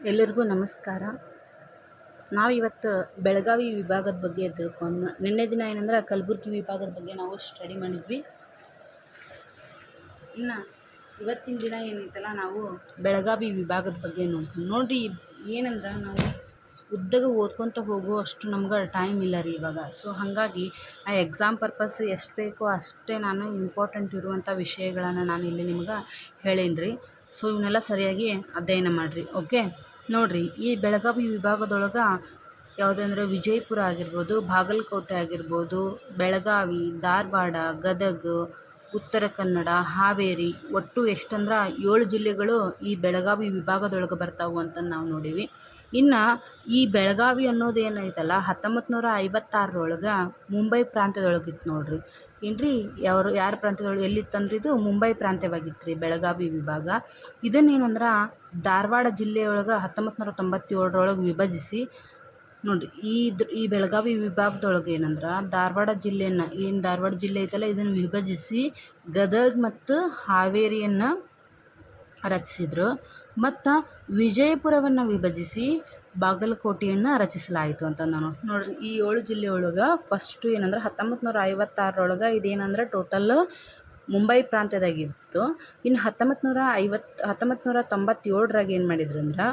ಎಲ್ಲರಿಗೂ ನಮಸ್ಕಾರ. ನಾವಿವತ್ತು ಬೆಳಗಾವಿ ವಿಭಾಗದ ಬಗ್ಗೆ ತಿಳ್ಕೊಂಡು, ನಿನ್ನೆ ದಿನ ಏನಂದ್ರೆ ಕಲಬುರಗಿ ವಿಭಾಗದ ಬಗ್ಗೆ ನಾವು ಸ್ಟಡಿ ಮಾಡಿದ್ವಿ. ಇನ್ನು ಇವತ್ತಿನ ದಿನ ಏನೈತಲ್ಲ, ನಾವು ಬೆಳಗಾವಿ ವಿಭಾಗದ ಬಗ್ಗೆ ನೋಡ್ರಿ. ಏನಂದ್ರೆ ನಾವು ಉದ್ದಗೆ ಓದ್ಕೊತ ಹೋಗೋ ಅಷ್ಟು ನಮ್ಗೆ ಟೈಮ್ ಇಲ್ಲ ರೀ ಇವಾಗ. ಸೊ ಹಾಗಾಗಿ ಆ ಎಕ್ಸಾಮ್ ಪರ್ಪಸ್ ಎಷ್ಟು ಬೇಕೋ ಅಷ್ಟೇ ನಾನು ಇಂಪಾರ್ಟೆಂಟ್ ಇರುವಂಥ ವಿಷಯಗಳನ್ನು ನಾನು ಇಲ್ಲಿ ನಿಮ್ಗೆ ಹೇಳೀನಿ ರೀ. ಸೊ ಇವನ್ನೆಲ್ಲ ಸರಿಯಾಗಿ ಅಧ್ಯಯನ ಮಾಡಿರಿ. ಓಕೆ, ನೋಡಿರಿ, ಈ ಬೆಳಗಾವಿ ವಿಭಾಗದೊಳಗೆ ಯಾವುದಂದ್ರೆ ವಿಜಯಪುರ ಆಗಿರ್ಬೋದು, ಬಾಗಲಕೋಟೆ ಆಗಿರ್ಬೋದು, ಬೆಳಗಾವಿ, ಧಾರವಾಡ, ಗದಗ, ಉತ್ತರ ಕನ್ನಡ, ಹಾವೇರಿ, ಒಟ್ಟು ಎಷ್ಟಂದ್ರೆ 7 ಜಿಲ್ಲೆಗಳು ಈ ಬೆಳಗಾವಿ ವಿಭಾಗದೊಳಗೆ ಬರ್ತಾವೆ ಅಂತ ನಾವು ನೋಡೀವಿ. ಇನ್ನು ಈ ಬೆಳಗಾವಿ ಅನ್ನೋದು ಏನೈತಲ್ಲ, 1956 ಮುಂಬೈ ಪ್ರಾಂತ್ಯದೊಳಗಿತ್ತು ನೋಡ್ರಿ. ಏನ್ರಿ, ಯಾರ ಪ್ರಾಂತ್ಯದೊಳಗೆ ಎಲ್ಲಿತ್ತಂದ್ರೆ ಇದು ಮುಂಬೈ ಪ್ರಾಂತ್ಯವಾಗಿತ್ತು ರೀ ಬೆಳಗಾವಿ ವಿಭಾಗ. ಇದನ್ನೇನಂದ್ರೆ ಧಾರವಾಡ ಜಿಲ್ಲೆಯೊಳಗೆ 1997 ವಿಭಜಿಸಿ ನೋಡಿರಿ. ಈ ಬೆಳಗಾವಿ ವಿಭಾಗದೊಳಗೆ ಏನಂದ್ರೆ ಧಾರವಾಡ ಜಿಲ್ಲೆಯನ್ನು, ಏನು ಧಾರವಾಡ ಜಿಲ್ಲೆ ಐತಲ್ಲ, ಇದನ್ನು ವಿಭಜಿಸಿ ಗದಗ ಮತ್ತು ಹಾವೇರಿಯನ್ನು ರಚಿಸಿದ್ರು. ಮತ್ತು ವಿಜಯಪುರವನ್ನು ವಿಭಜಿಸಿ ಬಾಗಲಕೋಟೆಯನ್ನು ರಚಿಸಲಾಯಿತು ಅಂತ ನಾನು ನೋಡಿರಿ. ಈ 7 ಜಿಲ್ಲೆಯೊಳಗೆ ಫಸ್ಟು ಏನಂದ್ರೆ 1956 ಇದೇನಂದ್ರೆ ಟೋಟಲ್ ಮುಂಬೈ ಪ್ರಾಂತ್ಯದಾಗಿತ್ತು. ಇನ್ನು 1997 ಏನು ಮಾಡಿದ್ರು ಅಂದ್ರೆ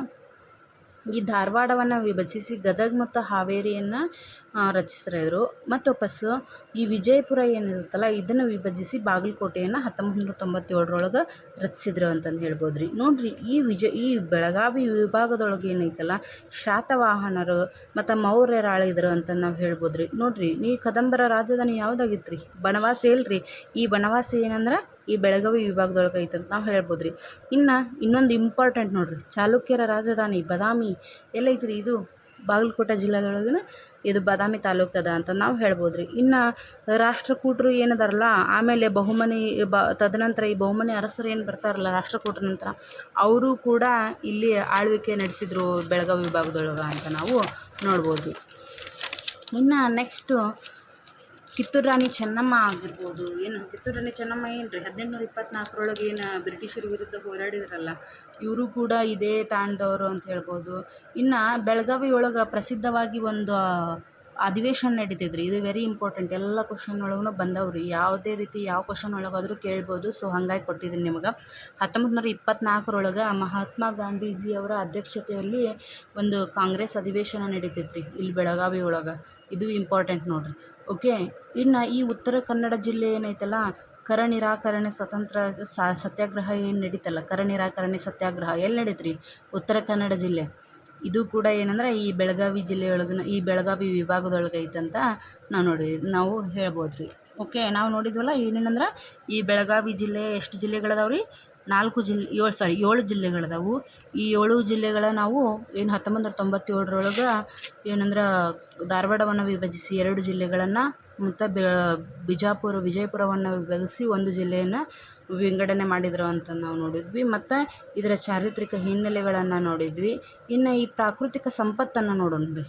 ಈ ಧಾರವಾಡವನ್ನು ವಿಭಜಿಸಿ ಗದಗ ಮತ್ತು ಹಾವೇರಿಯನ್ನು ರಚಿಸ್ತಾಯಿದ್ರು. ಮತ್ತು ವಾಪಸ್ಸು ಈ ವಿಜಯಪುರ ಏನಿರುತ್ತಲ್ಲ, ಇದನ್ನು ವಿಭಜಿಸಿ ಬಾಗಲಕೋಟೆಯನ್ನು 1997 ರಚಿಸಿದ್ರು ಅಂತಂದು ಹೇಳ್ಬೋದು ರೀ. ನೋಡಿರಿ, ಈ ಬೆಳಗಾವಿ ವಿಭಾಗದೊಳಗೆ ಏನೈತಲ್ಲ, ಶಾತವಾಹನರು ಮತ್ತು ಮೌರ್ಯರು ಆಳಿದ್ರು ಅಂತ ನಾವು ಹೇಳ್ಬೋದು ರೀ. ನೋಡಿರಿ, ಈ ಕದಂಬರ ರಾಜಧಾನಿ ಯಾವುದಾಗಿತ್ತು ರೀ? ಬನವಾಸಿ ಅಲ್ರಿ. ಈ ಬನವಾಸಿ ಏನಂದ್ರೆ ಈ ಬೆಳಗಾವಿ ವಿಭಾಗದೊಳಗೆ ಐತೆ ಅಂತ ನಾವು ಹೇಳ್ಬೋದು ರೀ. ಇನ್ನೊಂದು ಇಂಪಾರ್ಟೆಂಟ್ ನೋಡಿರಿ, ಚಾಲುಕ್ಯರ ರಾಜಧಾನಿ ಬದಾಮಿ ಎಲ್ಲೈತೆ ರೀ? ಇದು ಬಾಗಲಕೋಟೆ ಜಿಲ್ಲೆದೊಳಗಿನ ಇದು ಬದಾಮಿ ತಾಲೂಕದ ಅಂತ ನಾವು ಹೇಳ್ಬೋದು ರೀ. ಇನ್ನು ರಾಷ್ಟ್ರಕೂಟರು ಏನದಾರಲ್ಲ, ಆಮೇಲೆ ತದನಂತರ ಈ ಬಹುಮನಿ ಅರಸರು ಏನು ಬರ್ತಾರಲ್ಲ ರಾಷ್ಟ್ರಕೂಟರ ನಂತರ, ಅವರು ಕೂಡ ಇಲ್ಲಿ ಆಳ್ವಿಕೆ ನಡೆಸಿದ್ರು ಬೆಳಗಾವಿ ವಿಭಾಗದೊಳಗೆ ಅಂತ ನಾವು ನೋಡ್ಬೋದು. ಇನ್ನು ನೆಕ್ಸ್ಟು ಕಿತ್ತೂರು ರಾಣಿ ಚೆನ್ನಮ್ಮ ಆಗಿರ್ಬೋದು. ಕಿತ್ತೂರು ರಾಣಿ ಚೆನ್ನಮ್ಮ ಏನು ರೀ, 1824 ಏನು ಬ್ರಿಟಿಷರ ವಿರುದ್ಧ ಹೋರಾಡಿದ್ರಲ್ಲ, ಇವರು ಕೂಡ ಇದೇ ತಾಂಡದವರು ಅಂತ ಹೇಳ್ಬೋದು. ಇನ್ನು ಬೆಳಗಾವಿ ಒಳಗೆ ಪ್ರಸಿದ್ಧವಾಗಿ ಒಂದು ಅಧಿವೇಶನ ನಡೀತಿದ್ರಿ. ಇದು ವೆರಿ ಇಂಪಾರ್ಟೆಂಟ್, ಎಲ್ಲ ಕ್ವಶನ್ ಒಳಗೂ ಬಂದವ್ರಿ. ಯಾವುದೇ ರೀತಿ ಯಾವ ಕ್ವಶನ್ ಒಳಗಾದರೂ ಕೇಳ್ಬೋದು. ಸೊ ಹಾಗಾಗಿ ಕೊಟ್ಟಿದ್ದೀನಿ ನಿಮಗೆ. 1924 ಮಹಾತ್ಮ ಗಾಂಧೀಜಿಯವರ ಅಧ್ಯಕ್ಷತೆಯಲ್ಲಿ ಒಂದು ಕಾಂಗ್ರೆಸ್ ಅಧಿವೇಶನ ನಡೀತಿದ್ರಿ ಇಲ್ಲಿ ಬೆಳಗಾವಿ ಒಳಗೆ. ಇದು ಇಂಪಾರ್ಟೆಂಟ್ ನೋಡಿರಿ. ಓಕೆ, ಇನ್ನು ಈ ಉತ್ತರ ಕನ್ನಡ ಜಿಲ್ಲೆ ಏನೈತಲ್ಲ, ಕರ ನಿರಾಕರಣೆ ಸತ್ಯಾಗ್ರಹ ಏನು ನಡೀತಲ್ಲ, ಕರ ನಿರಾಕರಣೆ ಸತ್ಯಾಗ್ರಹ ಎಲ್ಲಿ ನಡೀತ್ರಿ? ಉತ್ತರ ಕನ್ನಡ ಜಿಲ್ಲೆ. ಇದು ಕೂಡ ಏನಂದ್ರೆ ಈ ಬೆಳಗಾವಿ ಜಿಲ್ಲೆಯೊಳಗಿನ, ಈ ಬೆಳಗಾವಿ ವಿಭಾಗದೊಳಗೆ ಐತಂತ ನಾವು ಹೇಳ್ಬೋದು ರೀ. ಓಕೆ, ನಾವು ನೋಡಿದ್ವಲ್ಲ ಏನೇನಂದ್ರೆ ಈ ಬೆಳಗಾವಿ ಜಿಲ್ಲೆ ಎಷ್ಟು ಜಿಲ್ಲೆಗಳದಾವ್ರಿ? 7 ಜಿಲ್ಲೆಗಳದಾವು. ಈ 7 ಜಿಲ್ಲೆಗಳ ನಾವು ಏನು 1997 ಏನಂದ್ರೆ ಧಾರವಾಡವನ್ನು ವಿಭಜಿಸಿ 2 ಜಿಲ್ಲೆಗಳನ್ನು ಮತ್ತು ವಿಜಯಪುರವನ್ನು ವಿಭಜಿಸಿ 1 ಜಿಲ್ಲೆಯನ್ನು ವಿಂಗಡಣೆ ಮಾಡಿದ್ರು ಅಂತ ನಾವು ನೋಡಿದ್ವಿ. ಮತ್ತು ಇದರ ಚಾರಿತ್ರಿಕ ಹಿನ್ನೆಲೆಗಳನ್ನು ನೋಡಿದ್ವಿ. ಇನ್ನು ಈ ಪ್ರಾಕೃತಿಕ ಸಂಪತ್ತನ್ನು ನೋಡೋಣ ರೀ.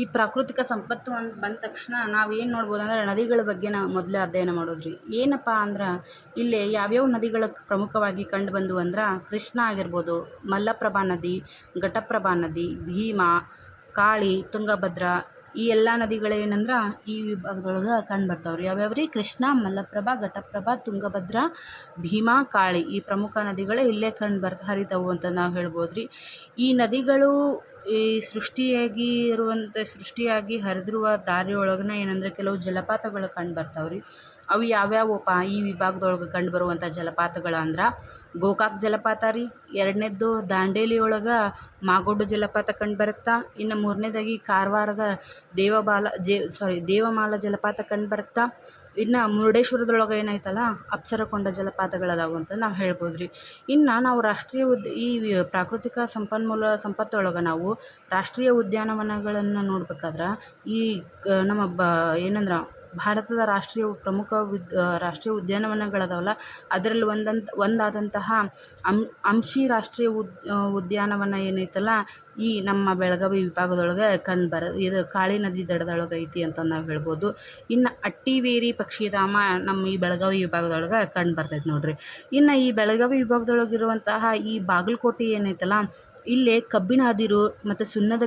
ಈ ಪ್ರಾಕೃತಿಕ ಸಂಪತ್ತು ಅಂತ ಬಂದ ತಕ್ಷಣ ನಾವು ಏನು ನೋಡ್ಬೋದು ಅಂದರೆ ನದಿಗಳ ಬಗ್ಗೆ ನಾವು ಮೊದಲೇ ಅಧ್ಯಯನ ಮಾಡೋದ್ರಿ. ಏನಪ್ಪ ಅಂದ್ರೆ ಇಲ್ಲಿ ಯಾವ್ಯಾವ ನದಿಗಳು ಪ್ರಮುಖವಾಗಿ ಕಂಡು ಬಂದವು ಅಂದ್ರೆ ಕೃಷ್ಣ ಆಗಿರ್ಬೋದು, ಮಲ್ಲಪ್ರಭಾ ನದಿ, ಘಟಪ್ರಭಾ ನದಿ, ಭೀಮಾ, ಕಾಳಿ, ತುಂಗಭದ್ರಾ, ಈ ಎಲ್ಲ ನದಿಗಳೇನಂದ್ರೆ ಈ ವಿಭಾಗದೊಳಗೆ ಕಂಡು ಬರ್ತಾವ್ರಿ. ಯಾವ್ಯಾವ ರೀ? ಕೃಷ್ಣ, ಮಲ್ಲಪ್ರಭಾ, ಘಟಪ್ರಭಾ, ತುಂಗಭದ್ರಾ, ಭೀಮಾ, ಕಾಳಿ, ಈ ಪ್ರಮುಖ ನದಿಗಳೇ ಇಲ್ಲೇ ಹರಿತಾವು ಅಂತ ನಾವು ಹೇಳ್ಬೋದು ರೀ. ಈ ನದಿಗಳು ಈ ಸೃಷ್ಟಿಯಾಗಿ ಹರಿದಿರುವ ದಾರಿಯೊಳಗನ ಏನಂದರೆ ಕೆಲವು ಜಲಪಾತಗಳು ಕಂಡು ಬರ್ತಾವ್ರಿ. ಅವು ಯಾವ್ಯಾವಪ್ಪ ಈ ವಿಭಾಗದೊಳಗೆ ಕಂಡು ಬರುವಂಥ ಜಲಪಾತಗಳು ಅಂದ್ರೆ ಗೋಕಾಕ್ ಜಲಪಾತ ರೀ, 2ನೇದ್ದು ದಾಂಡೇಲಿ ಒಳಗೆ ಮಾಗೋಡು ಜಲಪಾತ ಕಂಡು ಬರುತ್ತಾ. ಇನ್ನು 3ನೇದಾಗಿ ಕಾರವಾರದ ದೇವಮಾಲ ಜಲಪಾತ ಕಂಡು ಬರುತ್ತಾ. ಇನ್ನು ಮುರುಡೇಶ್ವರದೊಳಗೆ ಏನೈತಲ್ಲ ಅಪ್ಸರಕೊಂಡ ಜಲಪಾತಗಳದಾವು ಅಂತ ನಾವು ಹೇಳ್ಬೋದು ರೀ. ಇನ್ನು ನಾವು ಈ ಪ್ರಾಕೃತಿಕ ಸಂಪತ್ತೊಳಗೆ ನಾವು ರಾಷ್ಟ್ರೀಯ ಉದ್ಯಾನವನಗಳನ್ನು ನೋಡ್ಬೇಕಾದ್ರೆ ಈ ನಮ್ಮ ಏನಂದ್ರೆ ಭಾರತದ ರಾಷ್ಟ್ರೀಯ ಉದ್ಯಾನವನಗಳದಾವಲ್ಲ ಅದರಲ್ಲಿ ಒಂದಾದಂತಹ ಅಂಶಿ ರಾಷ್ಟ್ರೀಯ ಉದ್ಯಾನವನ ಏನೈತಲ್ಲ ಈ ನಮ್ಮ ಬೆಳಗಾವಿ ವಿಭಾಗದೊಳಗೆ ಇದು ಕಾಳಿ ನದಿ ದಡದೊಳಗೆ ಐತಿ ಅಂತ ನಾವು ಹೇಳ್ಬೋದು. ಇನ್ನು ಅಟ್ಟಿವೇರಿ ಪಕ್ಷಿಧಾಮ ನಮ್ಮ ಈ ಬೆಳಗಾವಿ ವಿಭಾಗದೊಳಗೆ ಬರ್ತೈತೆ ನೋಡ್ರಿ. ಇನ್ನು ಈ ಬೆಳಗಾವಿ ವಿಭಾಗದೊಳಗಿರುವಂತಹ ಈ ಬಾಗಲಕೋಟೆ ಏನೈತಲ್ಲ ಇಲ್ಲೇ ಕಬ್ಬಿಣ ಅದಿರು ಮತ್ತು ಸುಣ್ಣದ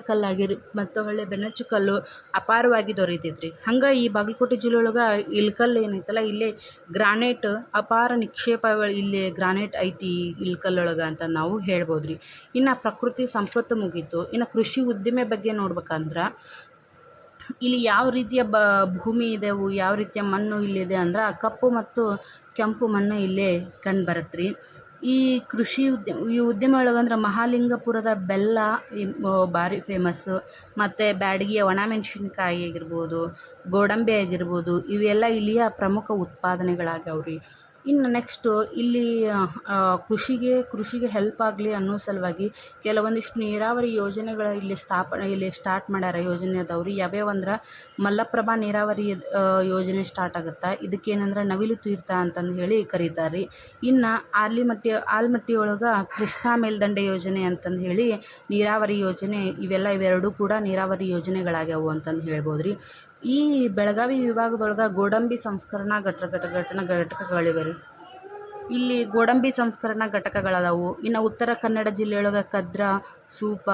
ಮತ್ತು ಹೊಳ್ಳಿ ಬೆನಚು ಕಲ್ಲು ಅಪಾರವಾಗಿ ದೊರೀತೈತ್ರಿ. ಹಂಗೆ ಈ ಬಾಗಲಕೋಟೆ ಜಿಲ್ಲೆ ಒಳಗೆ ಇಲ್ಕಲ್ಲು ಏನೈತಲ್ಲ ಇಲ್ಲೇ ಗ್ರಾನೈಟ್ ಅಪಾರ ನಿಕ್ಷೇಪಗಳು ಇಲ್ಲೇ ಗ್ರಾನೈಟ್ ಐತಿ ಇಲ್ಕಲ್ಲೊಳಗೆ ಅಂತ ನಾವು ಹೇಳ್ಬೋದ್ರಿ. ಇನ್ನು ಪ್ರಕೃತಿ ಸಂಪತ್ತು ಮುಗೀತು. ಇನ್ನು ಕೃಷಿ ಉದ್ದಿಮೆ ಬಗ್ಗೆ ನೋಡ್ಬೇಕಂದ್ರೆ ಇಲ್ಲಿ ಯಾವ ರೀತಿಯ ಭೂಮಿ ಇದೆವು, ಯಾವ ರೀತಿಯ ಮಣ್ಣು ಇಲ್ಲಿದೆ ಅಂದ್ರೆ ಕಪ್ಪು ಮತ್ತು ಕೆಂಪು ಮಣ್ಣು ಇಲ್ಲೇ ಕಂಡುಬರುತ್ತೆ ರೀ. ಈ ಉದ್ಯಮ ಒಳಗಂದ್ರೆ ಮಹಾಲಿಂಗಪುರದ ಬೆಲ್ಲ ಭಾರಿ ಫೇಮಸ್ಸು. ಮತ್ತು ಬ್ಯಾಡಗಿಯ ಒಣಮೆಣ್ಸಿನ್ಕಾಯಿ ಆಗಿರ್ಬೋದು, ಗೋಡಂಬಿ ಆಗಿರ್ಬೋದು, ಇವೆಲ್ಲ ಇಲ್ಲಿಯ ಪ್ರಮುಖ ಉತ್ಪಾದನೆಗಳಾಗ್ಯಾವ್ರಿ. ಇನ್ನು ನೆಕ್ಸ್ಟು ಇಲ್ಲಿ ಕೃಷಿಗೆ ಹೆಲ್ಪ್ ಆಗಲಿ ಅನ್ನೋ ಸಲುವಾಗಿ ಕೆಲವೊಂದಿಷ್ಟು ನೀರಾವರಿ ಯೋಜನೆಗಳು ಇಲ್ಲಿ ಸ್ಟಾರ್ಟ್ ಮಾಡ್ಯಾರ. ಯೋಜನೆ ಅದಾವ್ರಿ. ಯಾವ್ಯಾವ ಅಂದ್ರೆ ಮಲ್ಲಪ್ರಭಾ ನೀರಾವರಿ ಯೋಜನೆ ಸ್ಟಾರ್ಟ್ ಆಗುತ್ತೆ. ಇದಕ್ಕೇನಂದ್ರೆ ನವಿಲು ತೀರ್ಥ ಅಂತಂದು ಹೇಳಿ ಕರೀತಾರೆ ರೀ. ಇನ್ನು ಆಲ್ಮಟ್ಟಿ ಒಳಗೆ ಕೃಷ್ಣಾ ಮೇಲ್ದಂಡೆ ಯೋಜನೆ ಅಂತಂದು ಹೇಳಿ ನೀರಾವರಿ ಯೋಜನೆ, ಇವೆರಡೂ ಕೂಡ ನೀರಾವರಿ ಯೋಜನೆಗಳಾಗ್ಯಾವು ಅಂತಂದು ಹೇಳ್ಬೋದು ರೀ. ಈ ಬೆಳಗಾವಿ ವಿಭಾಗದೊಳಗೆ ಗೋಡಂಬಿ ಸಂಸ್ಕರಣಾ ಘಟಕಗಳಿವೆ ರೀ. ಇಲ್ಲಿ ಗೋಡಂಬಿ ಸಂಸ್ಕರಣಾ ಘಟಕಗಳದಾವು. ಇನ್ನು ಉತ್ತರ ಕನ್ನಡ ಜಿಲ್ಲೆಯೊಳಗೆ ಕದ್ರಾ, ಸೂಪ,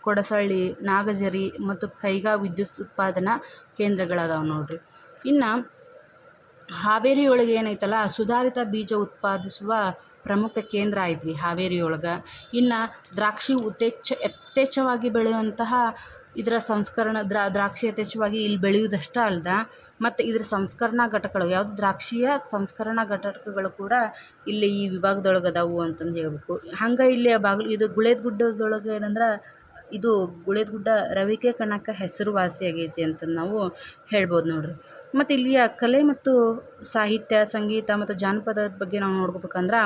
ಕೊಡಸಳ್ಳಿ, ನಾಗಜರಿ ಮತ್ತು ಕೈಗಾ ವಿದ್ಯುತ್ ಉತ್ಪಾದನಾ ಕೇಂದ್ರಗಳದಾವು ನೋಡ್ರಿ. ಇನ್ನು ಹಾವೇರಿ ಒಳಗೆ ಏನೈತಲ್ಲ ಸುಧಾರಿತ ಬೀಜ ಉತ್ಪಾದಿಸುವ ಪ್ರಮುಖ ಕೇಂದ್ರ ಐತ್ರಿ ಹಾವೇರಿ ಒಳಗೆ. ಇನ್ನು ದ್ರಾಕ್ಷಿ ಯಥೇಚ್ಛವಾಗಿ ಬೆಳೆಯುವಂತಹ ಇದರ ದ್ರಾಕ್ಷಿ ಯಥೇಚ್ಛವಾಗಿ ಇಲ್ಲಿ ಬೆಳೆಯುವುದಷ್ಟೇ ಅಲ್ಲದೆ ಮತ್ತು ಇದರ ಸಂಸ್ಕರಣಾ ಘಟಕಗಳು ಯಾವುದು ದ್ರಾಕ್ಷಿಯ ಸಂಸ್ಕರಣಾ ಘಟಕಗಳು ಕೂಡ ಇಲ್ಲಿ ಈ ವಿಭಾಗದೊಳಗೆ ಅದಾವು ಅಂತಂದು ಹೇಳ್ಬೇಕು. ಹಂಗೆ ಇಲ್ಲಿ ಇದು ಗುಳೇದಗುಡ್ಡದೊಳಗೆ ಏನಂದ್ರೆ ಇದು ಗುಳೇದಗುಡ್ಡ ರವಿಕೆ ಕಣಕ್ಕೆ ಹೆಸರುವಾಸಿಯಾಗೈತಿ ಅಂತ ನಾವು ಹೇಳ್ಬೋದು ನೋಡ್ರಿ. ಮತ್ತು ಇಲ್ಲಿಯ ಕಲೆ ಮತ್ತು ಸಾಹಿತ್ಯ, ಸಂಗೀತ ಮತ್ತು ಜಾನಪದದ ಬಗ್ಗೆ ನಾವು ನೋಡ್ಕೋಬೇಕಂದ್ರೆ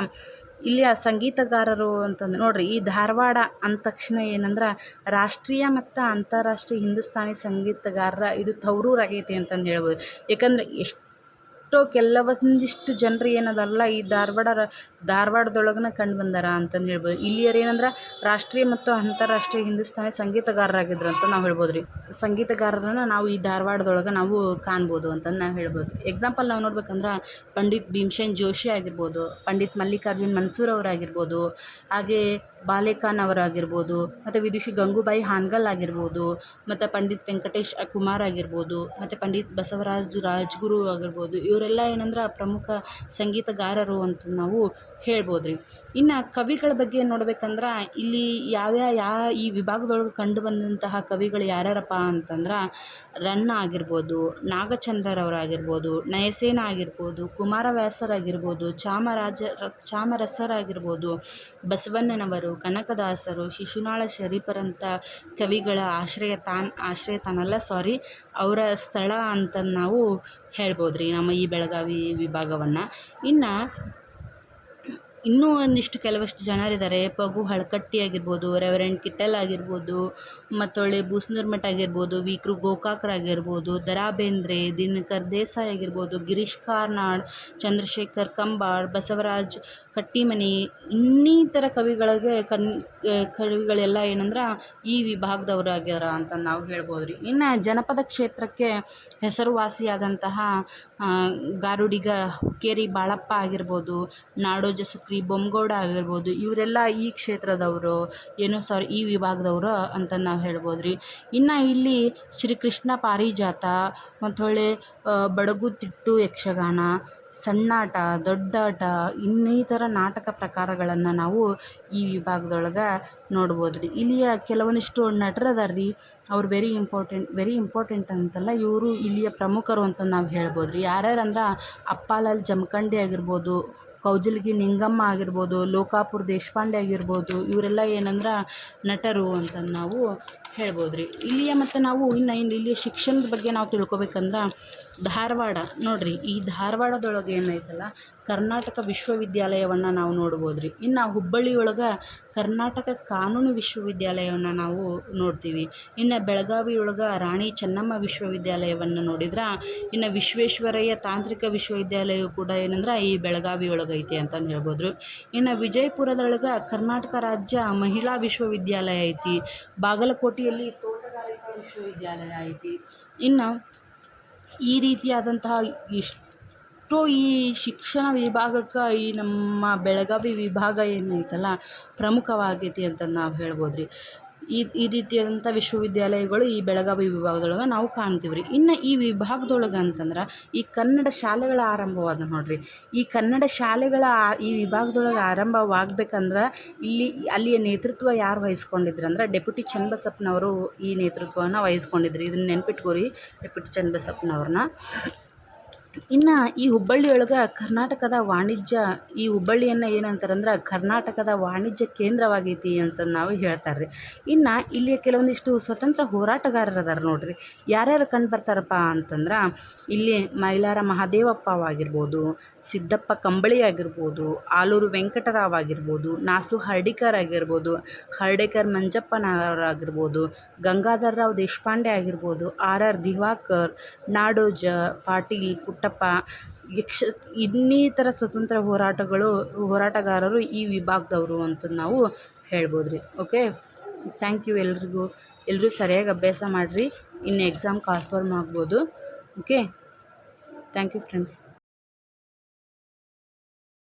ಇಲ್ಲಿಯ ಸಂಗೀತಗಾರರು ಅಂತಂದು ನೋಡ್ರಿ, ಈ ಧಾರವಾಡ ಅಂದ ತಕ್ಷಣ ಏನಂದ್ರೆ ರಾಷ್ಟ್ರೀಯ ಮತ್ತು ಅಂತಾರಾಷ್ಟ್ರೀಯ ಹಿಂದೂಸ್ತಾನಿ ಸಂಗೀತಗಾರರ ಇದು ತವರೂರಾಗೈತಿ ಅಂತಂದು ಹೇಳ್ಬೋದು. ಯಾಕಂದರೆ ಕೆಲವೊಂದಿಷ್ಟು ಜನರು ಏನದಲ್ಲ ಈ ಧಾರವಾಡದೊಳಗನ ಕಂಡು ಬಂದಾರ ಅಂತಂದು ಹೇಳ್ಬೋದು. ಇಲ್ಲಿಯರು ಏನಂದ್ರೆ ರಾಷ್ಟ್ರೀಯ ಮತ್ತು ಅಂತಾರಾಷ್ಟ್ರೀಯ ಹಿಂದೂಸ್ತಾನಿ ಸಂಗೀತಗಾರರಾಗಿದ್ರು ಅಂತ ನಾವು ಹೇಳ್ಬೋದು ರೀ. ಸಂಗೀತಗಾರರನ್ನು ನಾವು ಈ ಧಾರವಾಡದೊಳಗೆ ನಾವು ಕಾಣ್ಬೋದು ಅಂತಂದು ನಾವು ಹೇಳ್ಬೋದು. ಎಕ್ಸಾಂಪಲ್ ನಾವು ನೋಡ್ಬೇಕಂದ್ರೆ ಪಂಡಿತ್ ಭೀಮಸೇನ್ ಜೋಶಿ ಆಗಿರ್ಬೋದು, ಪಂಡಿತ್ ಮಲ್ಲಿಕಾರ್ಜುನ್ ಮನ್ಸೂರ್ ಅವರಾಗಿರ್ಬೋದು, ಹಾಗೇ ಬಾಲೆಖಾನ್ ಅವರಾಗಿರ್ಬೋದು, ಮತ್ತು ವಿದುಷಿ ಗಂಗೂಬಾಯಿ ಹಾನ್ಗಲ್ ಆಗಿರ್ಬೋದು, ಮತ್ತು ಪಂಡಿತ್ ವೆಂಕಟೇಶ್ ಕುಮಾರ್ ಆಗಿರ್ಬೋದು, ಮತ್ತು ಪಂಡಿತ್ ಬಸವರಾಜ್ ರಾಜ್ಗುರು ಆಗಿರ್ಬೋದು. ಇವರೆಲ್ಲ ಏನಂದ್ರೆ ಪ್ರಮುಖ ಸಂಗೀತಗಾರರು ಅಂತ ನಾವು ಹೇಳ್ಬೋದು ರೀ. ಇನ್ನು ಕವಿಗಳ ಬಗ್ಗೆ ನೋಡ್ಬೇಕಂದ್ರೆ ಇಲ್ಲಿ ಈ ವಿಭಾಗದೊಳಗೆ ಕಂಡು ಬಂದಂತಹ ಕವಿಗಳು ಯಾರ್ಯಾರಪ್ಪ ಅಂತಂದ್ರೆ ರನ್ನ ಆಗಿರ್ಬೋದು, ನಾಗಚಂದ್ರರವರಾಗಿರ್ಬೋದು, ನಯಸೇನ ಆಗಿರ್ಬೋದು, ಕುಮಾರವ್ಯಾಸರಾಗಿರ್ಬೋದು, ಚಾಮರಸರಾಗಿರ್ಬೋದು, ಬಸವಣ್ಣನವರು, ಕನಕದಾಸರು, ಶಿಶುನಾಳ ಶರೀಫರಂಥ ಕವಿಗಳ ಆಶ್ರಯ ತಾನಲ್ಲ ಅವರ ಸ್ಥಳ ಅಂತ ನಾವು ಹೇಳ್ಬೋದು ರೀ ನಮ್ಮ ಈ ಬೆಳಗಾವಿ ವಿಭಾಗವನ್ನು. ಇನ್ನೂ ಕೆಲವಷ್ಟು ಜನರಿದ್ದಾರೆ. ಪಗು ಹಳಕಟ್ಟಿ ಆಗಿರ್ಬೋದು, ರೆವರೆಂಡ್ ಕಿಟ್ಟಲ್ ಆಗಿರ್ಬೋದು, ಮತ್ತೊಳ್ಳೆ ಬೂಸ್ನೂರ್ ಮಠ ಆಗಿರ್ಬೋದು, ವಿ.ಕೃ. ಗೋಕಾಕ್ರಾಗಿರ್ಬೋದು, ದರಾ ಬೇಂದ್ರೆ, ದಿನಕರ್ ದೇಸಾಯಿ ಆಗಿರ್ಬೋದು, ಗಿರೀಶ್ ಕಾರ್ನಾಡ್, ಚಂದ್ರಶೇಖರ್ ಕಂಬಾರ್, ಬಸವರಾಜ್ ಕಟ್ಟಿಮನಿ, ಇನ್ನಿತರ ಕವಿಗಳೆಲ್ಲ ಏನಂದ್ರೆ ಈ ವಿಭಾಗದವರು ಆಗ್ಯಾರ ಅಂತ ನಾವು ಹೇಳ್ಬೋದು ರೀ. ಇನ್ನು ಜನಪದ ಕ್ಷೇತ್ರಕ್ಕೆ ಹೆಸರುವಾಸಿಯಾದಂತಹ ಗಾರುಡಿಗ ಹುಕ್ಕೇರಿ ಬಾಳಪ್ಪ ಆಗಿರ್ಬೋದು, ನಾಡೋಜ ಸುಕ್ರಿ ಬೊಮ್ಮಗೌಡ ಆಗಿರ್ಬೋದು, ಇವರೆಲ್ಲ ಈ ಕ್ಷೇತ್ರದವರು ಈ ವಿಭಾಗದವರು ಅಂತ ನಾವು ಹೇಳ್ಬೋದು ರೀ. ಇನ್ನು ಇಲ್ಲಿ ಶ್ರೀಕೃಷ್ಣ ಪಾರಿಜಾತ ಮತ್ತು ಹೊಳ್ಳಿ ಬಡಗುತಿಟ್ಟು ಯಕ್ಷಗಾನ, ಸಣ್ಣಾಟ, ದೊಡ್ಡಾಟ, ಇನ್ನಿತರ ನಾಟಕ ಪ್ರಕಾರಗಳನ್ನು ನಾವು ಈ ವಿಭಾಗದೊಳಗೆ ನೋಡ್ಬೋದು ರೀ. ಇಲ್ಲಿಯ ಕೆಲವೊಂದಿಷ್ಟು ನಟರು ಅದಾರ ರೀ, ಅವ್ರು ವೆರಿ ಇಂಪಾರ್ಟೆಂಟ್ ಅಂತಲ್ಲ, ಇವರು ಇಲ್ಲಿಯ ಪ್ರಮುಖರು ಅಂತ ನಾವು ಹೇಳ್ಬೋದು ರೀ. ಯಾರ್ಯಾರಂದ್ರೆ ಅಪ್ಪಾಲಾಲ್ ಜಮಖಂಡಿ ಆಗಿರ್ಬೋದು, ಕೌಜಲಗಿ ನಿಂಗಮ್ಮ ಆಗಿರ್ಬೋದು, ಲೋಕಾಪುರ್ ದೇಶಪಾಂಡೆ ಆಗಿರ್ಬೋದು, ಇವರೆಲ್ಲ ಏನಂದ್ರೆ ನಟರು ಅಂತ ನಾವು ಹೇಳ್ಬೋದು ರೀ. ಇಲ್ಲಿಯ ಮತ್ತು ನಾವು ಇಲ್ಲಿಯ ಶಿಕ್ಷಣದ ಬಗ್ಗೆ ನಾವು ತಿಳ್ಕೊಬೇಕಂದ್ರೆ ಧಾರವಾಡ ನೋಡಿರಿ, ಈ ಧಾರವಾಡದೊಳಗೆ ಏನೈತಲ್ಲ ಕರ್ನಾಟಕ ವಿಶ್ವವಿದ್ಯಾಲಯವನ್ನು ನಾವು ನೋಡ್ಬೋದು ರೀ. ಇನ್ನು ಹುಬ್ಬಳ್ಳಿಯೊಳಗೆ ಕರ್ನಾಟಕ ಕಾನೂನು ವಿಶ್ವವಿದ್ಯಾಲಯವನ್ನು ನಾವು ನೋಡ್ತೀವಿ. ಇನ್ನು ಬೆಳಗಾವಿಯೊಳಗೆ ರಾಣಿ ಚೆನ್ನಮ್ಮ ವಿಶ್ವವಿದ್ಯಾಲಯವನ್ನು ನೋಡಿದ್ರೆ, ಇನ್ನು ವಿಶ್ವೇಶ್ವರಯ್ಯ ತಾಂತ್ರಿಕ ವಿಶ್ವವಿದ್ಯಾಲಯವು ಕೂಡ ಏನಂದ್ರೆ ಈ ಬೆಳಗಾವಿ ಒಳಗೆ ಐತಿ ಅಂತಂದು ಹೇಳ್ಬೋದು. ಇನ್ನು ವಿಜಯಪುರದೊಳಗೆ ಕರ್ನಾಟಕ ರಾಜ್ಯ ಮಹಿಳಾ ವಿಶ್ವವಿದ್ಯಾಲಯ ಐತಿ. ಬಾಗಲಕೋಟೆಯಲ್ಲಿ ತೋಟಗಾರಿಕಾ ವಿಶ್ವವಿದ್ಯಾಲಯ ಐತಿ. ಇನ್ನು ಈ ರೀತಿಯಾದಂತಹ ಎಷ್ಟೋ ಈ ಶಿಕ್ಷಣ ವಿಭಾಗಕ್ಕೆ ಈ ನಮ್ಮ ಬೆಳಗಾವಿ ವಿಭಾಗ ಏನೈತಲ್ಲ ಪ್ರಮುಖವಾಗೈತಿ ಅಂತಂದು ನಾವು ಹೇಳ್ಬೋದು ರೀ. ಈ ರೀತಿಯಾದಂಥ ವಿಶ್ವವಿದ್ಯಾಲಯಗಳು ಈ ಬೆಳಗಾವಿ ವಿಭಾಗದೊಳಗೆ ನಾವು ಕಾಣ್ತೀವಿ ರೀ. ಇನ್ನು ಈ ವಿಭಾಗದೊಳಗೆ ಅಂತಂದ್ರೆ ಈ ಕನ್ನಡ ಶಾಲೆಗಳ ಆರಂಭವಾದ ನೋಡಿರಿ. ಈ ಕನ್ನಡ ಶಾಲೆಗಳ ಈ ವಿಭಾಗದೊಳಗೆ ಆರಂಭವಾಗಬೇಕಂದ್ರೆ ಅಲ್ಲಿಯ ನೇತೃತ್ವ ಯಾರು ವಹಿಸ್ಕೊಂಡಿದ್ರು ಅಂದ್ರೆ ಡೆಪ್ಯೂಟಿ ಚನ್ನಬಸಪ್ಪನವರು ಈ ನೇತೃತ್ವವನ್ನು ವಹಿಸ್ಕೊಂಡಿದ್ರು. ಇದನ್ನು ನೆನ್ಪಿಟ್ಕೋರಿ, ಡೆಪ್ಯೂಟಿ ಚನ್ನಬಸಪ್ಪನವ್ರನ್ನ. ಇನ್ನು ಈ ಹುಬ್ಬಳ್ಳಿಯೊಳಗೆ ಕರ್ನಾಟಕದ ವಾಣಿಜ್ಯ, ಈ ಹುಬ್ಬಳ್ಳಿಯನ್ನು ಏನಂತಾರಂದ್ರೆ ಕರ್ನಾಟಕದ ವಾಣಿಜ್ಯ ಕೇಂದ್ರವಾಗೈತಿ ಅಂತಂದು ನಾವು ಹೇಳ್ತಾರೆ ರೀ. ಇನ್ನು ಇಲ್ಲಿ ಕೆಲವೊಂದಿಷ್ಟು ಸ್ವತಂತ್ರ ಹೋರಾಟಗಾರರು ಅದಾರ ನೋಡಿರಿ. ಯಾರ್ಯಾರು ಕಂಡು ಬರ್ತಾರಪ್ಪ ಅಂತಂದ್ರೆ ಇಲ್ಲಿ ಮೈಲಾರ ಮಹದೇವಪ್ಪ ಆಗಿರ್ಬೋದು, ಸಿದ್ದಪ್ಪ ಕಂಬಳಿ ಆಗಿರ್ಬೋದು, ಆಲೂರು ವೆಂಕಟರಾವ್ ಆಗಿರ್ಬೋದು, ನಾಸು ಹರ್ಡಿಕರ್ ಆಗಿರ್ಬೋದು, ಹರ್ಡೇಕರ್ ಮಂಜಪ್ಪನವರಾಗಿರ್ಬೋದು, ಗಂಗಾಧರ ರಾವ್ ದೇಶಪಾಂಡೆ ಆಗಿರ್ಬೋದು, ಆರ್ ದಿವಾಕರ್, ನಾಡೋಜ ಪಾಟೀಲ್ ಪುಟ್ಟಪ್ಪ, ಇನ್ನಿತರ ಸ್ವತಂತ್ರ ಹೋರಾಟಗಾರರು ಈ ವಿಭಾಗದವರು ಅಂತ ನಾವು ಹೇಳ್ಬೋದು ರೀ. ಓಕೆ, ಥ್ಯಾಂಕ್ ಯು ಎಲ್ರಿಗೂ. ಎಲ್ಲರೂ ಸರಿಯಾಗಿ ಅಭ್ಯಾಸ ಮಾಡಿರಿ, ಇನ್ನು ಎಕ್ಸಾಮ್ ಕಾನ್ಫರ್ಮ್ ಆಗ್ಬೋದು. Okay, thank you friends.